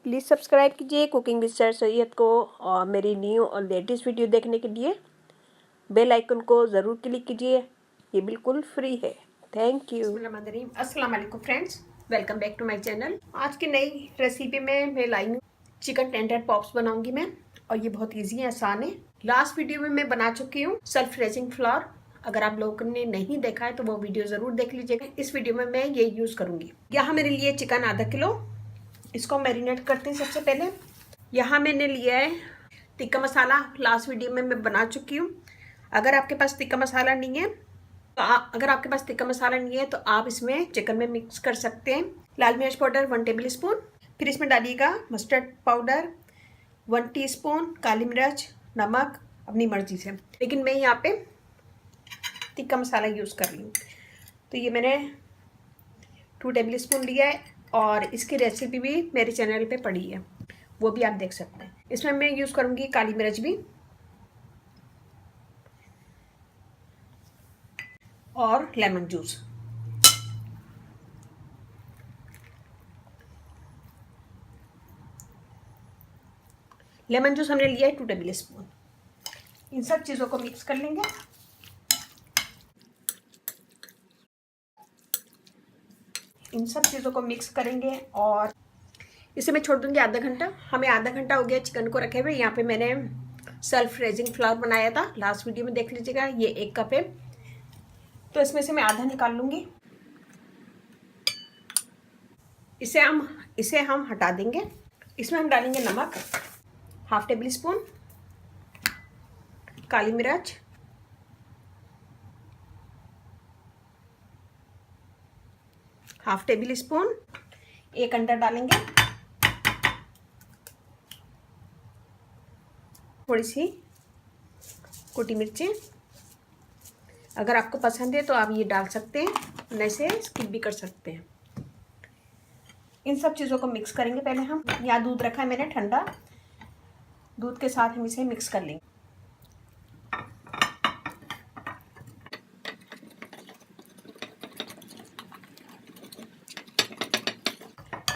Please subscribe कीजिए cooking with sir Syed को और मेरी न्यू और लेटेस्ट वीडियो देखने के लिए बेल आइकन को ज़रूर क्लिक कीजिए। ये बिल्कुल फ्री है। Thank you. अस्सलाम वालेकुम friends, welcome back to my channel. आज की नई रेसिपी में मैं लाई हूँ चिकन टेंडर पॉप्स बनाऊंगी मैं, और ये बहुत ईजी है, आसान है। लास्ट वीडियो में मैं बना चुकी हूँ सेल्फ रेजिंग फ्लावर। अगर आप लोगों ने नहीं देखा है तो वो वीडियो ज़रूर देख लीजिएगा। इस वीडियो में मैं ये यूज़ करूँगी। यहाँ मेरे लिए चिकन आधा किलो, इसको मैरिनेट करते हैं। सबसे पहले यहाँ मैंने लिया है टिक्का मसाला। लास्ट वीडियो में मैं बना चुकी हूँ। अगर आपके पास टिक्का मसाला नहीं है तो आप इसमें चिकन में मिक्स कर सकते हैं। लाल मिर्च पाउडर 1 टेबल स्पून, फिर इसमें डालिएगा मस्टर्ड पाउडर 1 टीस्पून, काली मिर्च, नमक अपनी मर्जी से, लेकिन मैं यहाँ पे टिक्का मसाला यूज़ कर रही हूँ। तो ये मैंने 2 टेबल स्पून लिया है और इसकी रेसिपी भी मेरे चैनल पे पड़ी है, वो भी आप देख सकते हैं। इसमें मैं यूज़ करूँगी काली मिर्च भी और लेमन जूस। लेमन जूस हमने लिया है 2 टेबल स्पून। इन सब चीज़ों को मिक्स कर लेंगे। इन सब चीज़ों को मिक्स करेंगे और इसे मैं छोड़ दूंगी आधा घंटा। हमें आधा घंटा हो गया चिकन को रखे हुए। यहाँ पे मैंने सेल्फ रेजिंग फ्लावर बनाया था, लास्ट वीडियो में देख लीजिएगा। ये 1 कप है, तो इसमें से मैं आधा निकाल लूँगी। इसे हम हटा देंगे। इसमें हम डालेंगे नमक 1/2 टेबल स्पून, काली मिर्च 1/2 टेबल स्पून, 1 अंडा डालेंगे, थोड़ी सी कुटी मिर्ची। अगर आपको पसंद है तो आप ये डाल सकते हैं, नहीं से स्किप भी कर सकते हैं। इन सब चीज़ों को मिक्स करेंगे। पहले हम यहाँ दूध रखा है मैंने ठंडा, दूध के साथ हम इसे मिक्स कर लेंगे।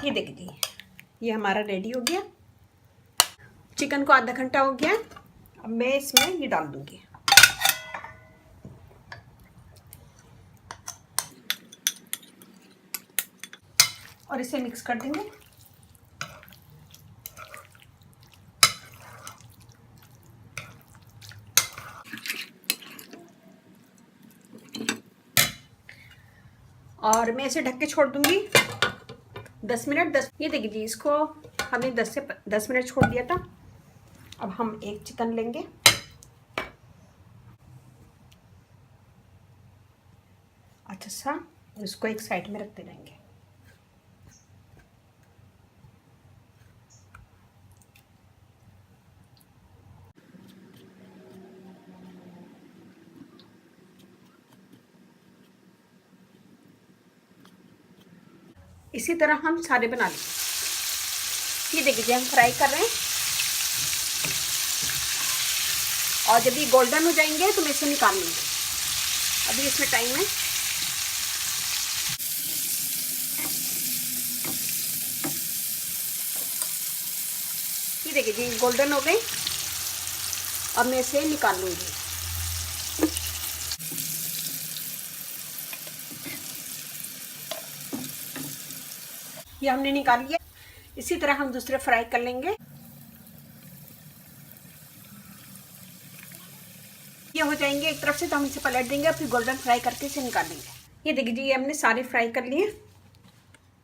ये देखिए, ये हमारा रेडी हो गया। चिकन को आधा घंटा हो गया। अब मैं इसमें ये डाल दूंगी। और इसे मिक्स कर देंगे। और मैं इसे ढक के छोड़ दूंगी 10 मिनट। ये देखिए जी, इसको हमने 10 से 10 मिनट छोड़ दिया था। अब हम एक चिकन लेंगे, अच्छा सा, इसको एक साइड में रखते रहेंगे। इसी तरह हम सारे बना लेंगे। ये देखिए हम फ्राई कर रहे हैं, और जब ये गोल्डन हो जाएंगे तो मैं इसे निकाल लूँगी। अभी इसमें टाइम है। ये देखिए जी गोल्डन हो गए। अब मैं इसे निकाल लूँगी। ये हमने निकाल लिया। इसी तरह हम दूसरे फ्राई कर लेंगे। ये हो जाएंगे एक तरफ से तो हम इसे पलट देंगे और फिर गोल्डन फ्राई करके इसे निकाल देंगे। ये देखिए जी, ये हमने सारे फ्राई कर लिए।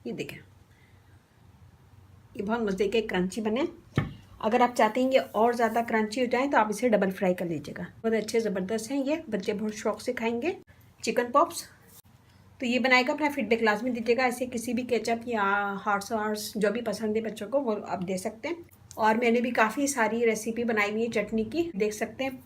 ये देखिए, ये बहुत मज़े के क्रंची बने। अगर आप चाहते हैं ये और ज़्यादा क्रंची हो जाए तो आप इसे डबल फ्राई कर लीजिएगा। बहुत अच्छे ज़बरदस्त हैं, ये बच्चे बहुत शौक से खाएंगे चिकन पॉप्स। तो ये बनाएगा, अपना फीडबैक लाजमी दीजिएगा। ऐसे किसी भी केचप या हॉट सॉस जो भी पसंद है बच्चों को, वो आप दे सकते हैं। और मैंने भी काफ़ी सारी रेसिपी बनाई हुई है चटनी की, देख सकते हैं।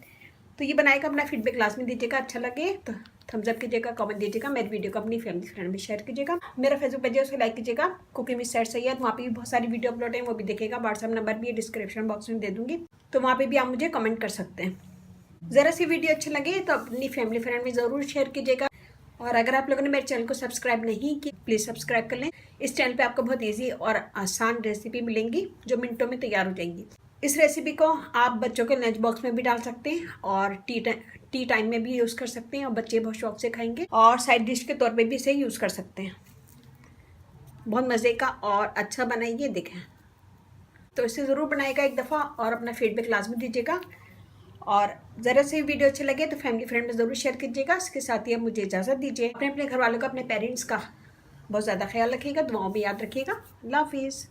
तो ये बनाएगा, अपना फीडबैक लाजमी दीजिएगा। अच्छा लगे तो थम्स अप कीजिएगा, कमेंट दीजिएगा। मेरी वीडियो को अपनी फैमिली फ्रेंड में शेयर कीजिएगा। मेरा फेसबुक पेज है, उसे लाइक कीजिएगा, कुकिंग विद सर सैयद। वहाँ पे भी बहुत सारी वीडियो अपलोड है, वो भी देखेगा। व्हाट्सअप नंबर भी डिस्क्रिप्शन बॉक्स में दे दूँगी, तो वहाँ पर भी आप मुझे कमेंट कर सकते हैं। ज़रा सी वीडियो अच्छी लगे तो अपनी फैमिली फ्रेंड में ज़रूर शेयर कीजिएगा। और अगर आप लोगों ने मेरे चैनल को सब्सक्राइब नहीं की, प्लीज़ सब्सक्राइब कर लें। इस चैनल पे आपको बहुत इजी और आसान रेसिपी मिलेंगी जो मिनटों में तैयार हो जाएंगी। इस रेसिपी को आप बच्चों के लंच बॉक्स में भी डाल सकते हैं और टी टाइम में भी यूज़ कर सकते हैं और बच्चे बहुत शौक से खाएंगे, और साइड डिश के तौर पे भी इसे यूज़ कर सकते हैं। बहुत मज़े का और अच्छा बनाइए, देखें तो इसे ज़रूर बनाएगा एक दफ़ा और अपना फीडबैक लाजमी दीजिएगा। और ज़रा से वीडियो अच्छे लगे तो फैमिली फ्रेंड में ज़रूर शेयर कीजिएगा। इसके साथ ही अब मुझे इजाज़त दीजिए। अपने घर वालों का, अपने पेरेंट्स का बहुत ज़्यादा ख्याल रखिएगा, दुआओं में याद रखिएगा। अल्लाह हाफिज़।